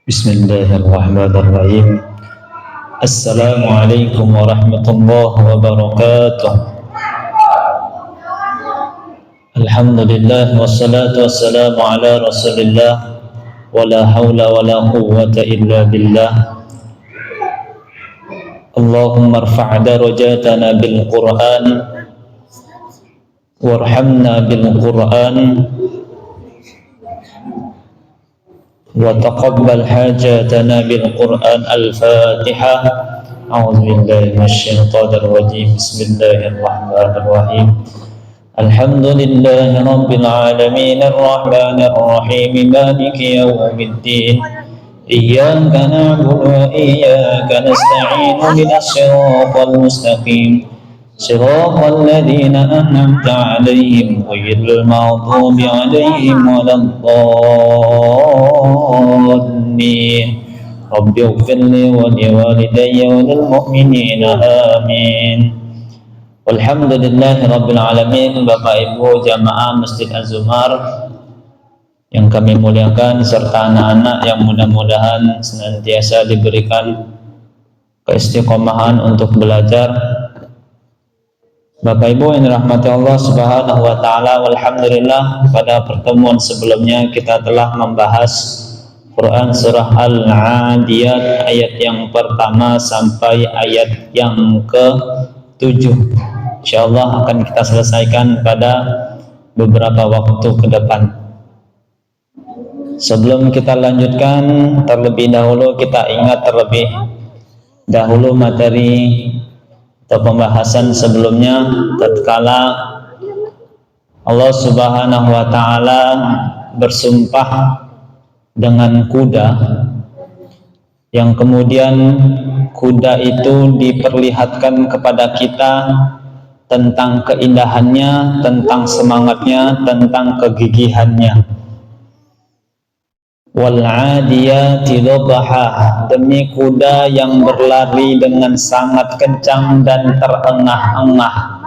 Bismillahirrahmanirrahim. Assalamualaikum warahmatullahi wabarakatuh. Alhamdulillah wassalatu wassalamu ala Rasulillah wala haula wala quwwata illa billah. Allahumma irfa' darajatana bil Qur'an warhamna bil Qur'an wa taqabbal hajatana bil Qur'an. Al-Fatihah. A'udzu billahi minasyaitonir rajim. Bismillahirrahmanirrahim. Alhamdulillahi rabbil alamin arrahmanir rahim maliki yaumiddin. Iyyaka na'budu wa iyyaka nasta'in ihdinas siratal mustaqim. Shiratal ladzina an'amta 'alaihim ghairil maghdubi 'alaihim waladdallin. Rabbi ighfirli wa liwalidayya wa lil mu'minina amin. Walhamdulillahi rabbil alamin. Bapak Ibu jamaah Masjid Az-Zumar yang kami muliakan serta anak-anak yang mudah-mudahan senantiasa diberikan keistiqomahan untuk belajar. Bapak Ibu yang dirahmati Allah Subhanahu wa taala, alhamdulillah pada pertemuan sebelumnya kita telah membahas Quran surah Al-Adiyat ayat yang pertama sampai ayat yang ke-7. Insyaallah akan kita selesaikan pada beberapa waktu ke depan. Sebelum kita lanjutkan, terlebih dahulu kita ingat terlebih dahulu materi atau pembahasan sebelumnya tatkala Allah Subhanahu wa taala bersumpah dengan kuda yang kemudian kuda itu diperlihatkan kepada kita tentang keindahannya, tentang semangatnya, tentang kegigihannya. Wal 'adiyati dhabha, demi kuda yang berlari dengan sangat kencang dan terengah-engah.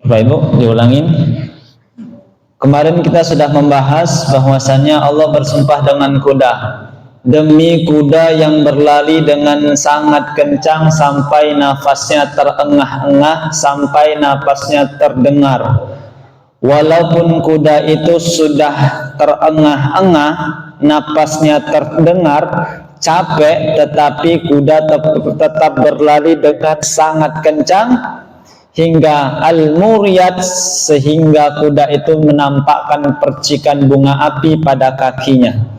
Bapak Ibu, diulangin. Kemarin kita sudah membahas bahwasannya Allah bersumpah dengan kuda. Demi kuda yang berlari dengan sangat kencang sampai nafasnya terengah-engah, sampai nafasnya terdengar. Walaupun kuda itu sudah terengah-engah, nafasnya terdengar, capek, tetapi kuda tetap berlari dengan sangat kencang hingga al-muriyat, sehingga kuda itu menampakkan percikan bunga api pada kakinya.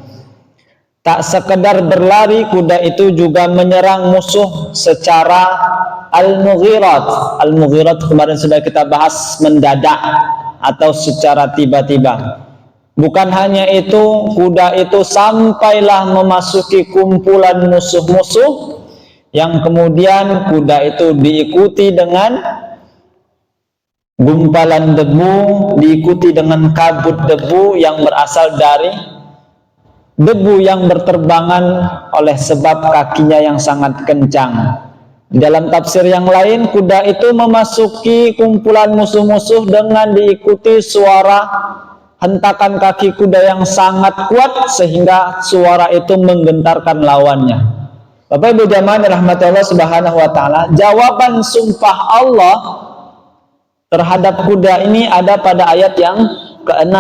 Tak sekedar berlari, kuda itu juga menyerang musuh secara al-mughirat. Al-mughirat kemarin sudah kita bahas, mendadak atau secara tiba-tiba. Bukan hanya itu, kuda itu sampailah memasuki kumpulan musuh-musuh yang kemudian kuda itu diikuti dengan gumpalan debu, diikuti dengan kabut debu yang berasal dari debu yang berterbangan oleh sebab kakinya yang sangat kencang. Dalam tafsir yang lain, kuda itu memasuki kumpulan musuh-musuh dengan diikuti suara hentakan kaki kuda yang sangat kuat sehingga suara itu menggentarkan lawannya. Bapak Ibu jamaah dirahmati Allah Subhanahu wa taala, jawaban sumpah Allah terhadap kuda ini ada pada ayat yang ke-6.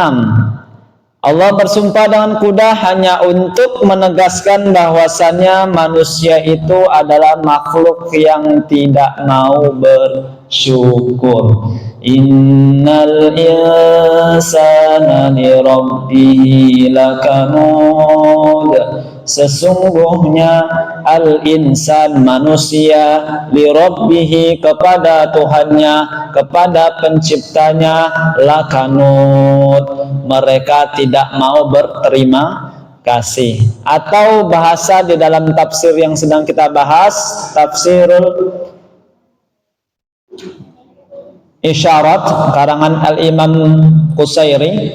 Allah bersumpah dengan kuda hanya untuk menegaskan bahwasannya manusia itu adalah makhluk yang tidak mau bersyukur. Innal insana li rabbihi lakanud, sesungguhnya al-insan manusia li rabbihi kepada Tuhannya, kepada penciptanya, lakanud mereka tidak mau berterima kasih. Atau bahasa di dalam tafsir yang sedang kita bahas, tafsirul Isyarat karangan Al-Imam Qusairi,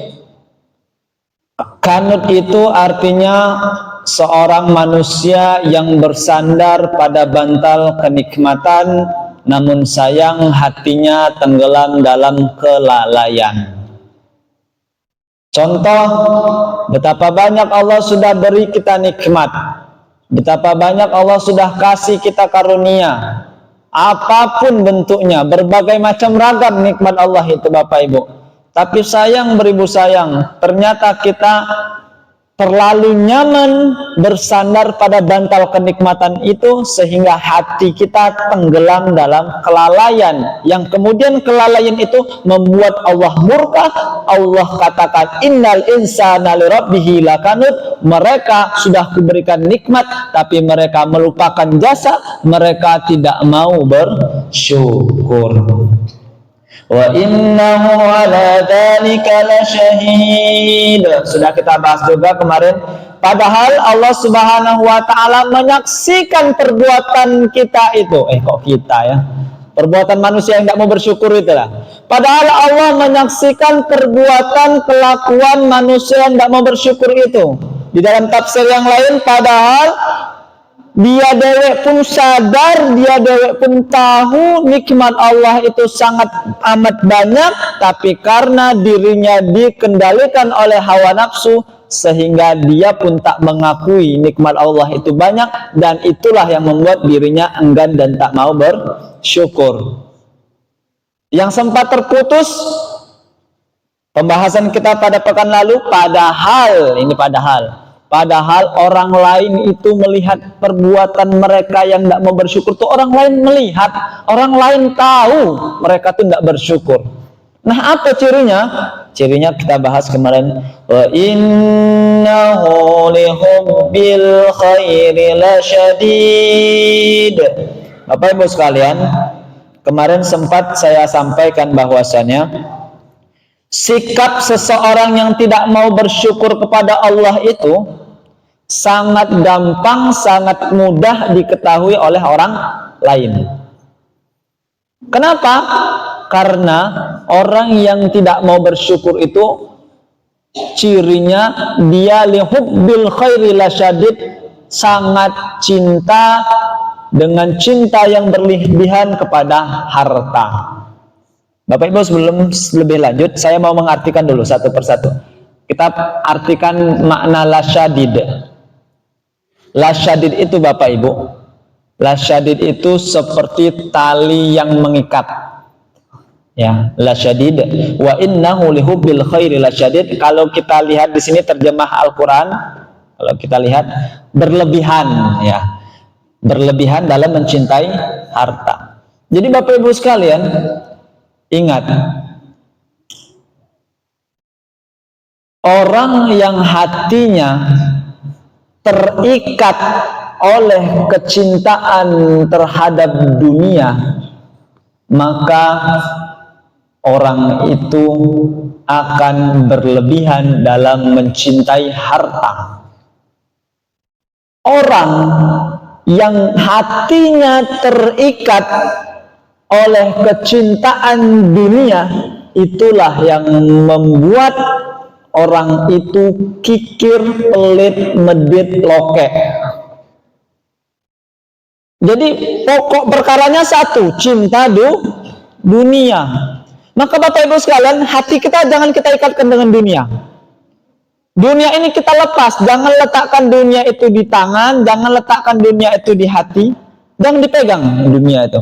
kanut itu artinya seorang manusia yang bersandar pada bantal kenikmatan namun sayang hatinya tenggelam dalam kelalaian. Contoh, betapa banyak Allah sudah beri kita nikmat, betapa banyak Allah sudah kasih kita karunia, apapun bentuknya, berbagai macam ragam nikmat Allah itu Bapak Ibu. Tapi sayang beribu sayang, ternyata kita terlalu nyaman bersandar pada bantal kenikmatan itu sehingga hati kita tenggelam dalam kelalaian, yang kemudian kelalaian itu membuat Allah murka. Allah katakan innal insana lirabbihi lakanud, mereka sudah kuberikan nikmat tapi mereka melupakan jasa, mereka tidak mau bersyukur. Wa innahu ala dzalika lasyahid. Sudah kita bahas juga kemarin. Padahal Allah Subhanahu wa taala menyaksikan perbuatan kita itu. Kok kita ya? Perbuatan manusia yang tidak mau bersyukur itulah. Padahal Allah menyaksikan perbuatan kelakuan manusia yang tidak mau bersyukur itu. Di dalam tafsir yang lain, padahal dia dewek pun sadar, dia dewek pun tahu nikmat Allah itu sangat amat banyak, tapi karena dirinya dikendalikan oleh hawa nafsu sehingga dia pun tak mengakui nikmat Allah itu banyak, dan itulah yang membuat dirinya enggan dan tak mau bersyukur. Yang sempat terputus pembahasan kita pada pekan lalu, padahal orang lain itu melihat perbuatan mereka yang tidak mau bersyukur tuh, orang lain melihat, orang lain tahu mereka tuh tidak bersyukur. Nah, apa cirinya? Cirinya kita bahas kemarin. Wa innahu lihubbil khairi lasyadid. Bapak Ibu sekalian, kemarin sempat saya sampaikan bahwasannya sikap seseorang yang tidak mau bersyukur kepada Allah itu sangat gampang, sangat mudah diketahui oleh orang lain. Kenapa? Karena orang yang tidak mau bersyukur itu cirinya dia lihubbil khairi lasyadid, sangat cinta dengan cinta yang berlebihan kepada harta. Bapak Ibu, sebelum lebih lanjut, saya mau mengartikan dulu satu persatu. Kita artikan makna lasyadid. Lasyadid itu Bapak Ibu, lasyadid itu seperti tali yang mengikat. Ya, lasyadid. Wa innahu lihubbil khairi lasyadid. Kalau kita lihat di sini terjemah Al-Qur'an, kalau kita lihat berlebihan, ya. Berlebihan dalam mencintai harta. Jadi Bapak Ibu sekalian, ingat, orang yang hatinya terikat oleh kecintaan terhadap dunia, maka orang itu akan berlebihan dalam mencintai harta. Orang yang hatinya terikat oleh kecintaan dunia, itulah yang membuat orang itu kikir, pelit, medit, lokek. Jadi pokok perkaranya satu, cinta dunia. Maka Bapak Ibu sekalian, hati kita jangan kita ikatkan dengan dunia. Dunia ini kita lepas, jangan letakkan dunia itu di tangan, jangan letakkan dunia itu di hati, jangan dipegang dunia itu.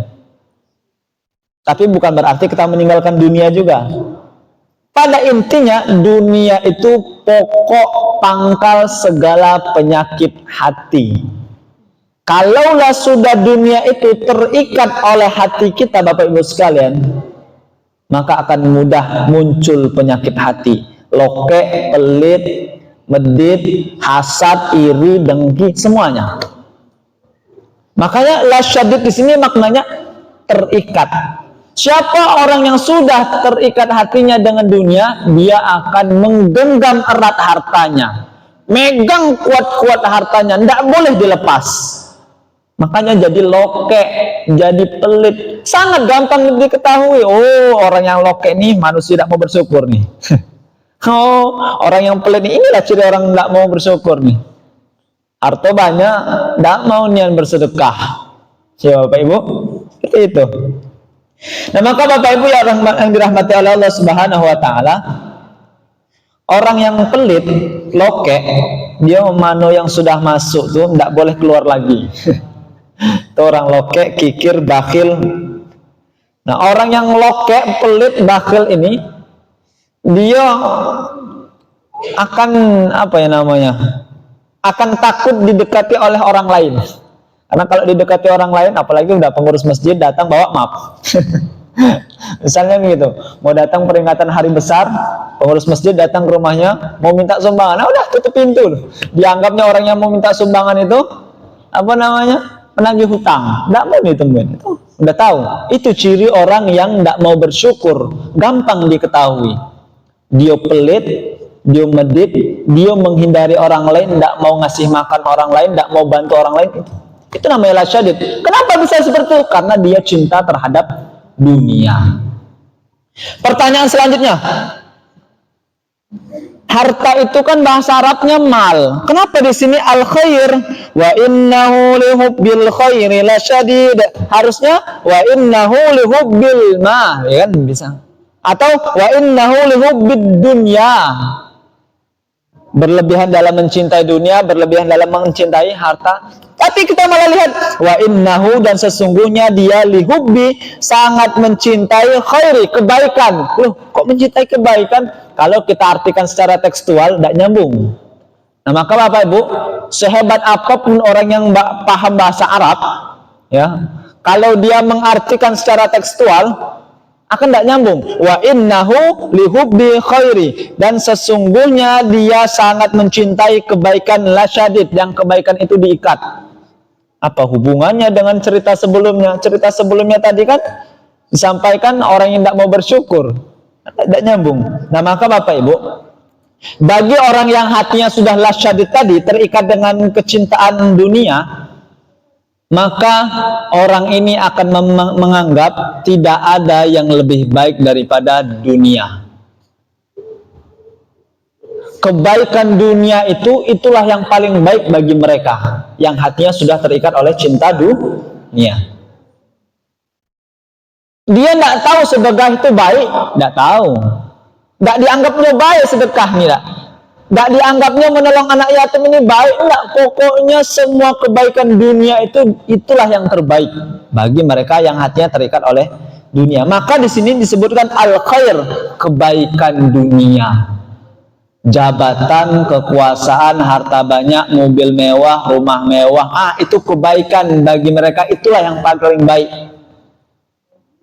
Tapi bukan berarti kita meninggalkan dunia juga. Pada intinya dunia itu pokok pangkal segala penyakit hati. Kalaulah sudah dunia itu terikat oleh hati kita Bapak Ibu sekalian, maka akan mudah muncul penyakit hati. Lokek, pelit, medit, hasad, iri, dengki, semuanya. Makanya lasyadid di sini maknanya terikat. Siapa orang yang sudah terikat hatinya dengan dunia, dia akan menggenggam erat hartanya, megang kuat-kuat hartanya, tidak boleh dilepas. Makanya jadi lokek, jadi pelit, sangat gampang diketahui. Oh, orang yang lokek nih manusia tidak mau bersyukur nih. Oh, orang yang pelit ini, inilah ciri orang tidak mau bersyukur nih. Harta banyak, tidak mau niat bersedekah. Siapa Bapak Ibu? Seperti itu. Nah, maka Bapak Ibu yang dirahmati oleh Allah Subhanahu wa taala, orang yang pelit, lokek, dia mano yang sudah masuk tuh tidak boleh keluar lagi. Itu orang lokek, kikir, bakhil. Nah, orang yang lokek, pelit, bakhil ini dia akan akan takut didekati oleh orang lain. Karena kalau didekati orang lain, apalagi udah pengurus masjid datang bawa map. Misalnya begitu, mau datang peringatan hari besar, pengurus masjid datang ke rumahnya, mau minta sumbangan, nah udah tutup pintu. Dianggapnya orang yang mau minta sumbangan itu penagih hutang. Tidak mau ditemuin. Itu udah tahu. Itu ciri orang yang tidak mau bersyukur, gampang diketahui. Dia pelit, dia medit, dia menghindari orang lain, tidak mau ngasih makan orang lain, tidak mau bantu orang lain. Itu namanya lasyadid. Kenapa bisa seperti itu? Karena dia cinta terhadap dunia. Pertanyaan selanjutnya, harta itu kan bahasa Arabnya mal. Kenapa di sini al khair? Wa innahu lihubbil khairi lasyadid. Harusnya wa innahu lihubbil mal, ya kan bisa. Atau wa innahu lihubbid dunya. Berlebihan dalam mencintai dunia, berlebihan dalam mencintai harta. Tapi kita malah lihat wa innahu, dan sesungguhnya dia lihubbi, sangat mencintai khairi, kebaikan. Loh, kok mencintai kebaikan? Kalau kita artikan secara tekstual tidak nyambung. Nah, maka Bapak Ibu, sehebat apapun orang yang paham bahasa Arab, ya, kalau dia mengartikan secara tekstual akan tidak nyambung. Wa innahu lihubbi khairi, dan sesungguhnya dia sangat mencintai kebaikan lasyadid, yang kebaikan itu diikat. Apa hubungannya dengan cerita sebelumnya? Cerita sebelumnya tadi kan disampaikan orang yang tidak mau bersyukur, tidak nyambung. Nah, maka Bapak Ibu, bagi orang yang hatinya sudah lasyadid tadi, terikat dengan kecintaan dunia, maka orang ini akan menganggap tidak ada yang lebih baik daripada dunia. Kebaikan dunia itulah yang paling baik bagi mereka yang hatinya sudah terikat oleh cinta dunia. Dia tidak tahu sedekah itu baik, tidak tahu. Tidak dianggapnya baik sedekah, tidak dianggapnya menolong anak yatim ini baik, enggak. Pokoknya semua kebaikan dunia itulah yang terbaik bagi mereka yang hatinya terikat oleh dunia. Maka di sini disebutkan al-khair, kebaikan dunia. Jabatan, kekuasaan, harta banyak, mobil mewah, rumah mewah, itu kebaikan bagi mereka, itulah yang paling baik.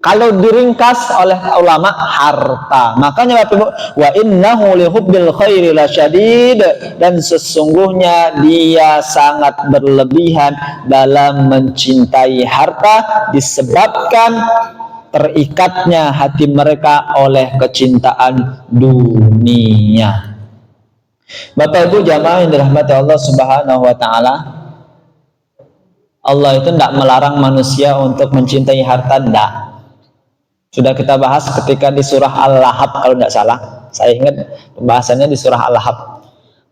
Kalau diringkas oleh ulama, harta. Makanya Bapak Ibu, wa innahu lihubbil khairi lasyadid, dan sesungguhnya dia sangat berlebihan dalam mencintai harta disebabkan terikatnya hati mereka oleh kecintaan dunia. Bapak Ibu jamaah yang dirahmati Allah Subhanahu wa taala, Allah itu tidak melarang manusia untuk mencintai harta, tidak. Sudah kita bahas ketika di surah Al-Lahab kalau tidak salah. Saya ingat pembahasannya di surah Al-Lahab.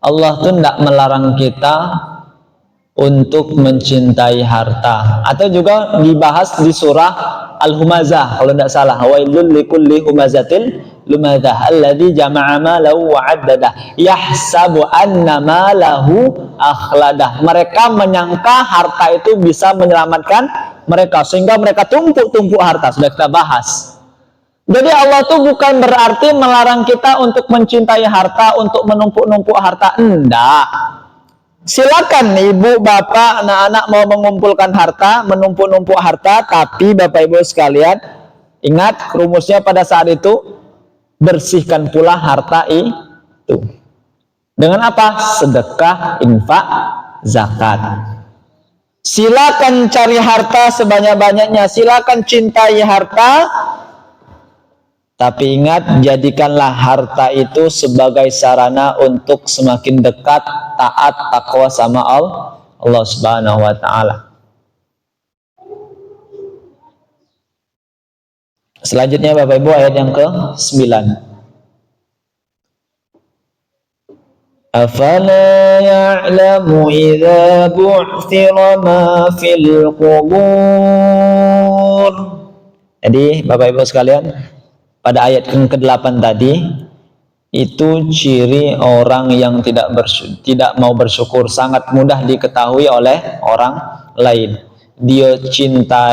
Allah itu tidak melarang kita untuk mencintai harta. Atau juga dibahas di surah Al-Humazah kalau tidak salah. Wailul likulli humazatil lumadzah alladzi jama'a malahu wa 'addadah yahsabu anna malahu akhladah. Mereka menyangka harta itu bisa menyelamatkan mereka sehingga mereka tumpuk-tumpuk harta. Sudah kita bahas. Jadi Allah tuh bukan berarti melarang kita untuk mencintai harta, untuk menumpuk-numpuk harta. Enggak. Silakan ibu, bapak, anak-anak mau mengumpulkan harta, menumpuk-numpuk harta, tapi Bapak Ibu sekalian, ingat rumusnya pada saat itu, bersihkan pula harta itu. Dengan apa? Sedekah, infak, zakat. Silakan cari harta sebanyak-banyaknya, silakan cintai harta, tapi ingat, jadikanlah harta itu sebagai sarana untuk semakin dekat, taat, takwa sama Allah Subhanahu wa ta'ala. Selanjutnya Bapak Ibu, ayat yang ke-9. Afala ya'lamu idza bu'thira ma fil qubur Jadi Bapak Ibu sekalian, pada ayat yang ke-8 tadi, itu ciri orang yang tidak mau bersyukur sangat mudah diketahui oleh orang lain. Dia cinta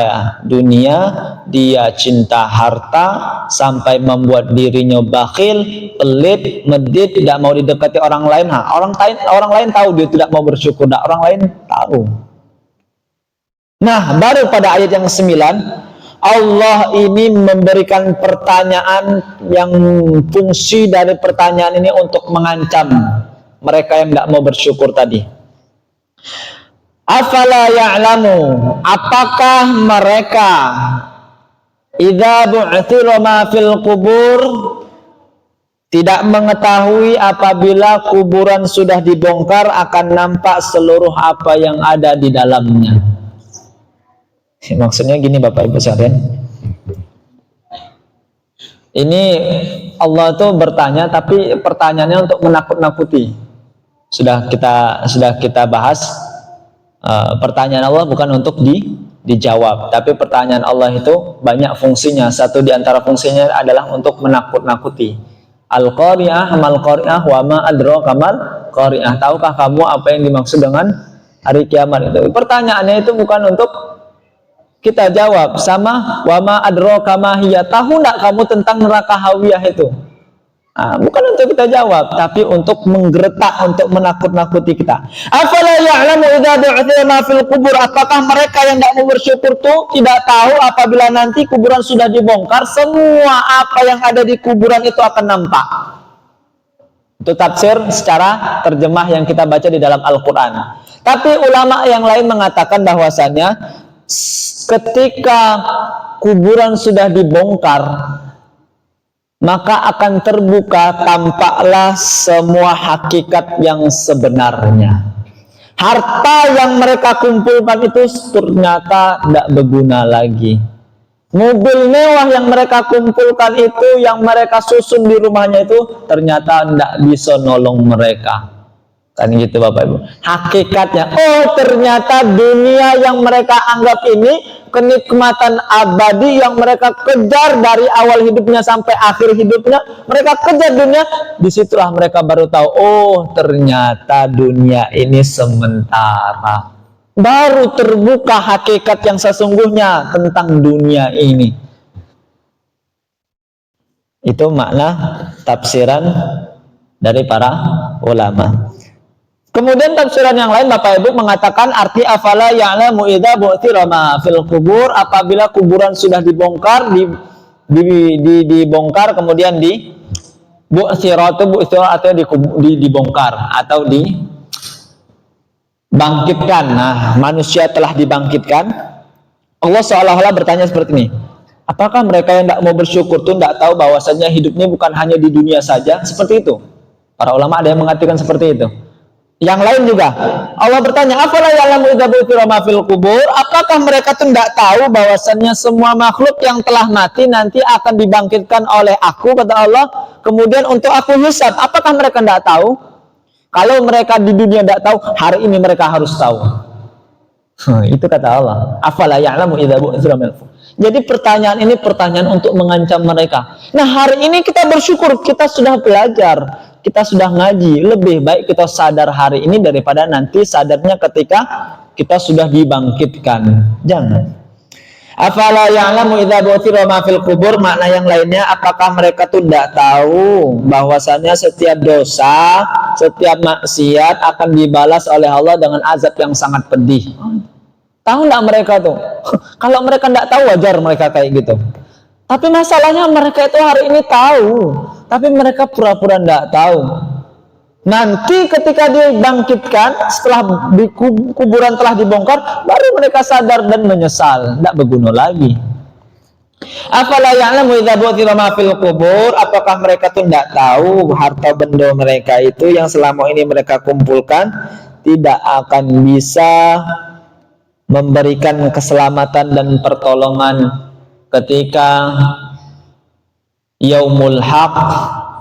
dunia, dia cinta harta, sampai membuat dirinya bakhil, pelit, medit, tidak mau didekati orang lain. Orang lain tahu dia tidak mau bersyukur, orang lain tahu. Nah, baru pada ayat yang ke-9, Allah ini memberikan pertanyaan yang fungsi dari pertanyaan ini untuk mengancam mereka yang tidak mau bersyukur tadi. Afala ya'lamu, apakah mereka idza bu'thira ma fil kubur tidak mengetahui apabila kuburan sudah dibongkar akan nampak seluruh apa yang ada di dalamnya. Maksudnya gini Bapak Ibu sekalian, ini Allah tuh bertanya, tapi pertanyaannya untuk menakut-nakuti. Sudah kita bahas, pertanyaan Allah bukan untuk dijawab, tapi pertanyaan Allah itu banyak fungsinya. Satu di antara fungsinya adalah untuk menakut-nakuti. Al-Qari'ah mal Qari'ah wa ma adraka mal Qari'ah. Tahukah kamu apa yang dimaksud dengan hari kiamat itu? Pertanyaannya itu bukan untuk kita jawab, sama wama adraka ma hiya, tahu enggak kamu tentang neraka hawiyah itu? Nah, bukan untuk kita jawab, tapi untuk menggeretak, untuk menakut-nakuti kita. Afala ya'lamu idza bu'thira ma fil kubur, apakah mereka yang tidak mau bersyukur tuh tidak tahu apabila nanti kuburan sudah dibongkar, semua apa yang ada di kuburan itu akan nampak. Itu tafsir secara terjemah yang kita baca di dalam Al-Quran. Tapi ulama yang lain mengatakan bahwasanya ketika kuburan sudah dibongkar, maka akan terbuka, tampaklah semua hakikat yang sebenarnya. Harta yang mereka kumpulkan itu ternyata tidak berguna lagi. Mobil mewah yang mereka kumpulkan itu, yang mereka susun di rumahnya itu, ternyata tidak bisa nolong mereka. Kan gitu Bapak Ibu. Hakikatnya, oh ternyata dunia yang mereka anggap ini kenikmatan abadi yang mereka kejar dari awal hidupnya sampai akhir hidupnya, mereka kejar dunia. Disitulah mereka baru tahu, oh ternyata dunia ini sementara. Baru terbuka hakikat yang sesungguhnya tentang dunia ini. Itu makna tafsiran dari para ulama. Kemudian tafsiran yang lain Bapak Ibu mengatakan arti afala ya'lamu idza bu'thira ma fil kubur, apabila kuburan sudah dibongkar, dibongkar kemudian bu'thira atau dibongkar atau dibangkitkan. Nah, manusia telah dibangkitkan. Allah seolah-olah bertanya seperti ini. Apakah mereka yang tidak mau bersyukur itu tidak tahu bahwasanya hidupnya bukan hanya di dunia saja? Seperti itu. Para ulama ada yang mengatakan seperti itu. Yang lain juga Allah bertanya, afala ya'lamu idza bu'thira ma fil kubur, apakah mereka tuh tidak tahu bahwasannya semua makhluk yang telah mati nanti akan dibangkitkan oleh aku, kata Allah, kemudian untuk aku hisab. Apakah mereka tidak tahu? Kalau mereka di dunia tidak tahu, hari ini mereka harus tahu. Itu kata Allah, afala ya'lamu idza bu'thira ma fil kubur. Jadi pertanyaan ini pertanyaan untuk mengancam mereka. Nah, hari ini kita bersyukur, kita sudah belajar, kita sudah ngaji. Lebih baik kita sadar hari ini daripada nanti sadarnya ketika kita sudah dibangkitkan. Jangan. Afala ya'lamu idza bu'thira ma fil kubur, makna yang lainnya, apakah mereka tuh tidak tahu bahwasanya setiap dosa, setiap maksiat akan dibalas oleh Allah dengan azab yang sangat pedih. Tahu enggak mereka tuh? Kalau mereka enggak tahu, wajar mereka kayak gitu. Tapi masalahnya mereka itu hari ini tahu, tapi mereka pura-pura enggak tahu. Nanti ketika dibangkitkan, setelah di kuburan telah dibongkar, baru mereka sadar dan menyesal, enggak berguna lagi. Afala ya'lamu idza bu'thira ma fil kubur, apakah mereka tuh enggak tahu harta benda mereka itu yang selama ini mereka kumpulkan tidak akan bisa memberikan keselamatan dan pertolongan ketika Yaumul Haq,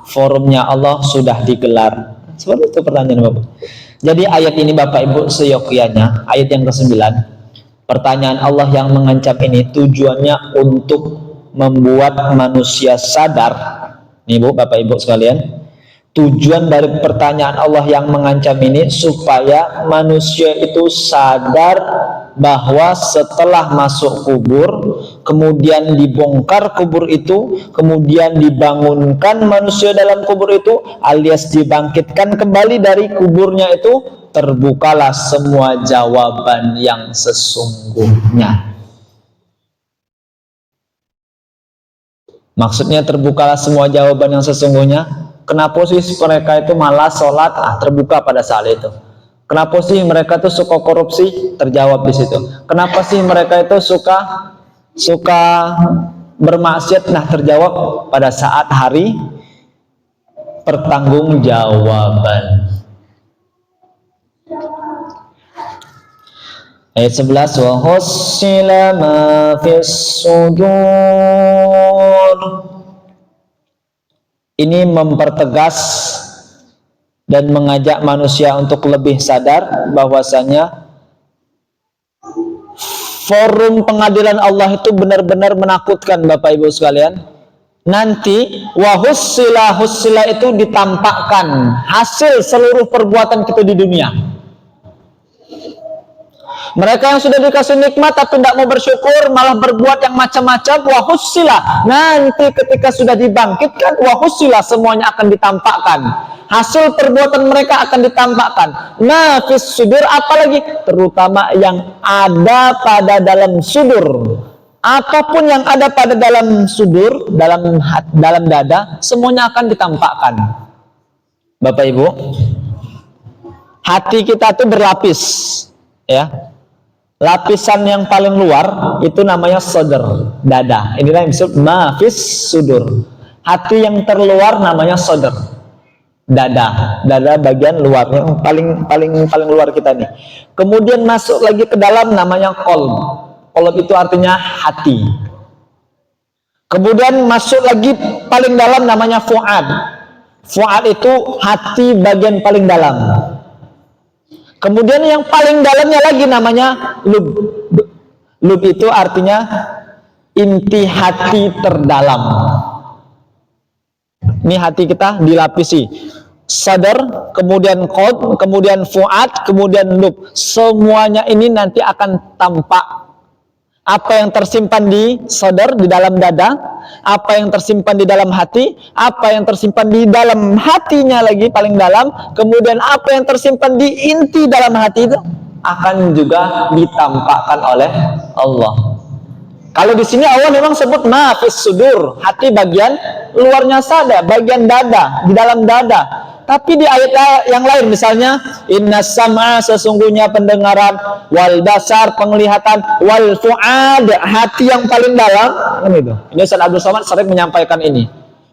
forumnya Allah sudah digelar. Seperti itu pertanyaan Bapak. Jadi ayat ini Bapak Ibu seyogyanya, ayat yang ke-9, pertanyaan Allah yang mengancam ini tujuannya untuk membuat manusia sadar. Nih Bu, Bapak Ibu sekalian, tujuan dari pertanyaan Allah yang mengancam ini supaya manusia itu sadar bahwa setelah masuk kubur, kemudian dibongkar kubur itu, kemudian dibangunkan manusia dalam kubur itu, alias dibangkitkan kembali dari kuburnya itu, terbukalah semua jawaban yang sesungguhnya. Maksudnya terbukalah semua jawaban yang sesungguhnya. Kenapa sih mereka itu malah sholat? Terbuka pada saat itu. Kenapa sih mereka itu suka korupsi? Terjawab di situ. Kenapa sih mereka itu suka bermaksiat? Terjawab pada saat hari pertanggungjawaban. Ayat 11, wa hussila ma fis sudur. Ini mempertegas dan mengajak manusia untuk lebih sadar bahwasanya forum pengadilan Allah itu benar-benar menakutkan, Bapak Ibu sekalian. Nanti hussila itu ditampakkan hasil seluruh perbuatan kita di dunia. Mereka yang sudah dikasih nikmat tapi tidak mau bersyukur, malah berbuat yang macam-macam, hussila. Nanti ketika sudah dibangkitkan, hussila, semuanya akan ditampakkan. Hasil perbuatan mereka akan ditampakkan. Fis sudur, apalagi terutama yang ada pada dalam sudur. Apapun yang ada pada dalam sudur, dalam dada, semuanya akan ditampakkan. Bapak Ibu, hati kita itu berlapis, ya. Lapisan yang paling luar itu namanya sodor, dada. Inilah yang disebut mafis sudur. Hati yang terluar namanya sodor, dada. Dada bagian luar yang paling luar kita nih. Kemudian masuk lagi ke dalam namanya qalb. Qalb itu artinya hati. Kemudian masuk lagi paling dalam namanya fuad. Fuad itu hati bagian paling dalam. Kemudian yang paling dalamnya lagi namanya lub. Lub itu artinya inti hati terdalam. Ini hati kita dilapisi sadar, kemudian qalb, kemudian fuad, kemudian lub. Semuanya ini nanti akan tampak. Apa yang tersimpan di sadar, di dalam dada, apa yang tersimpan di dalam hati, apa yang tersimpan di dalam hatinya lagi paling dalam, kemudian apa yang tersimpan di inti dalam hati itu akan juga ditampakkan oleh Allah. Kalau di sini Allah memang sebut mafis sudur, hati bagian luarnya sada, bagian dada, di dalam dada. Tapi di ayat yang lain misalnya innas sam'a, sesungguhnya pendengaran, wal basar, penglihatan, wal fuad, hati yang paling dalam, kan itu. Ini Ustaz Abdul Somad sering menyampaikan ini.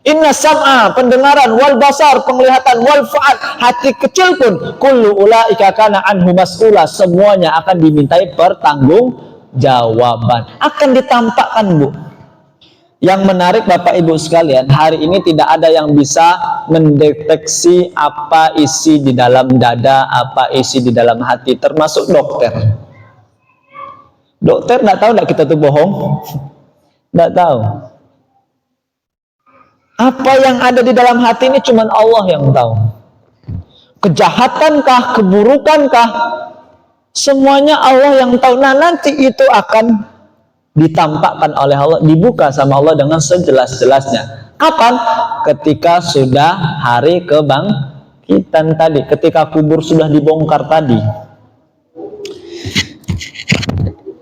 Innas sam'a, pendengaran, wal basar, penglihatan, wal fuad, hati kecil pun, kullu ulaika kana anhu mas'ula, semuanya akan dimintai pertanggungjawaban, akan ditampakkan, Bu. Yang menarik Bapak Ibu sekalian, hari ini tidak ada yang bisa mendeteksi apa isi di dalam dada, apa isi di dalam hati, termasuk dokter. Dokter tidak tahu tidak kita tuh bohong? Tidak tahu. Apa yang ada di dalam hati ini cuma Allah yang tahu. Kejahatankah, keburukankah, semuanya Allah yang tahu. Nah nanti itu akan ditampakkan oleh Allah, dibuka sama Allah dengan sejelas-jelasnya. Kapan? Ketika sudah hari kebangkitan tadi, ketika kubur sudah dibongkar tadi.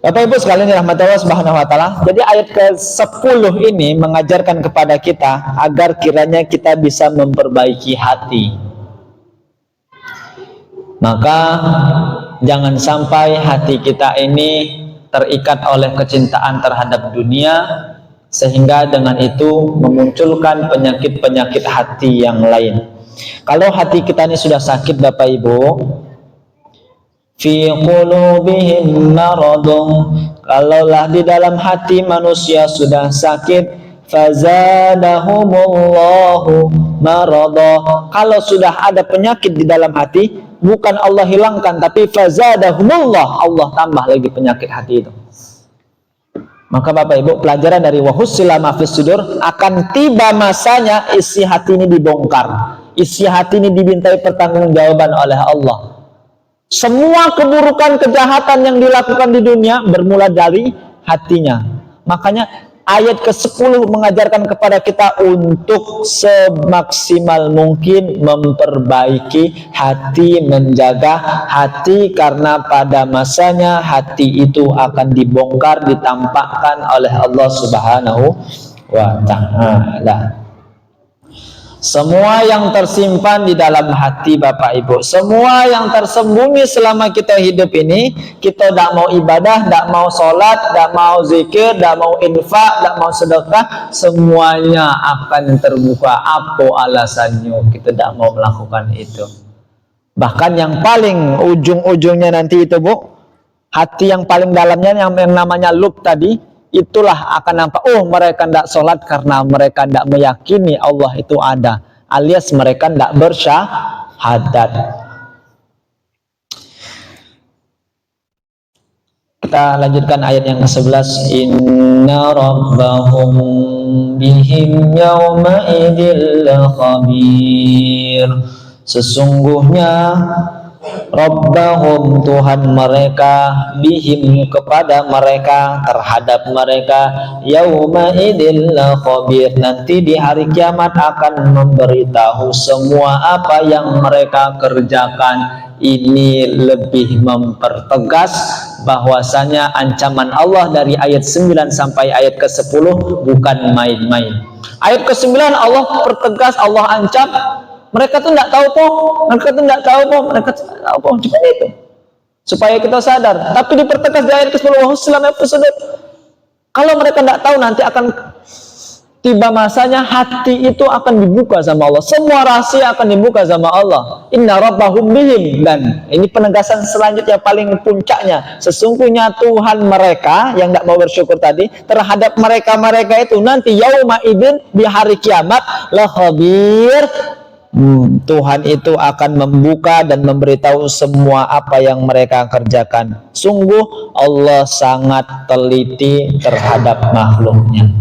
Bapak Ibu sekalian dirahmati Allah Subhanahu wa taala. Jadi ayat ke-10 ini mengajarkan kepada kita agar kiranya kita bisa memperbaiki hati. Maka jangan sampai hati kita ini terikat oleh kecintaan terhadap dunia, sehingga dengan itu memunculkan penyakit-penyakit hati yang lain. Kalau hati kita ini sudah sakit Bapak Ibu, fi qulubihim maradun, kalaulah di dalam hati manusia sudah sakit, fazadahumullahu marada, kalau sudah ada penyakit di dalam hati, bukan Allah hilangkan, tapi fazadahumullah, Allah tambah lagi penyakit hati itu. Maka Bapak Ibu, pelajaran dari wahussila ma fis sudur, akan tiba masanya isi hati ini dibongkar. Isi hati ini dimintai pertanggungjawaban oleh Allah. Semua keburukan, kejahatan yang dilakukan di dunia bermula dari hatinya. Makanya ayat ke-10 mengajarkan kepada kita untuk semaksimal mungkin memperbaiki hati, menjaga hati, karena pada masanya hati itu akan dibongkar, ditampakkan oleh Allah Subhanahu wa Ta'ala. Semua yang tersimpan di dalam hati Bapak Ibu, semua yang tersembunyi selama kita hidup ini, kita tidak mau ibadah, tidak mau sholat, tidak mau zikir, tidak mau infak, tidak mau sedekah, semuanya akan terbuka. Apa alasannya kita tidak mau melakukan itu? Bahkan yang paling ujung-ujungnya nanti itu Bu, hati yang paling dalamnya yang namanya lub tadi, itulah akan nampak, oh mereka tidak sholat karena mereka tidak meyakini Allah itu ada, alias mereka tidak bersyahadat. Kita lanjutkan ayat yang ke-11. Inna rabbahum bihim yawma idil khabir. Sesungguhnya Rabbahum, Tuhan mereka, bihim, kepada mereka, terhadap mereka, yauma idil khabir, nanti di hari kiamat akan memberitahu semua apa yang mereka kerjakan. Ini lebih mempertegas bahwasanya ancaman Allah dari ayat 9 sampai ayat ke-10 bukan main-main. Ayat ke-9 Allah pertegas, Allah ancam, mereka tuh tidak tahu po, mereka tuh tidak tahu po, mereka tuh tidak tahu po, cuma itu supaya kita sadar. Tapi dipertegas di ayat ke-10, kalau mereka tidak tahu nanti akan tiba masanya hati itu akan dibuka sama Allah, semua rahasia akan dibuka sama Allah. Inna rabbahum bihim, dan ini penegasan selanjutnya paling puncaknya, sesungguhnya Tuhan mereka yang tidak mau bersyukur tadi terhadap mereka itu nanti yauma idin, di hari kiamat, la khabir, Tuhan itu akan membuka dan memberitahu semua apa yang mereka kerjakan. Sungguh Allah sangat teliti terhadap makhluknya.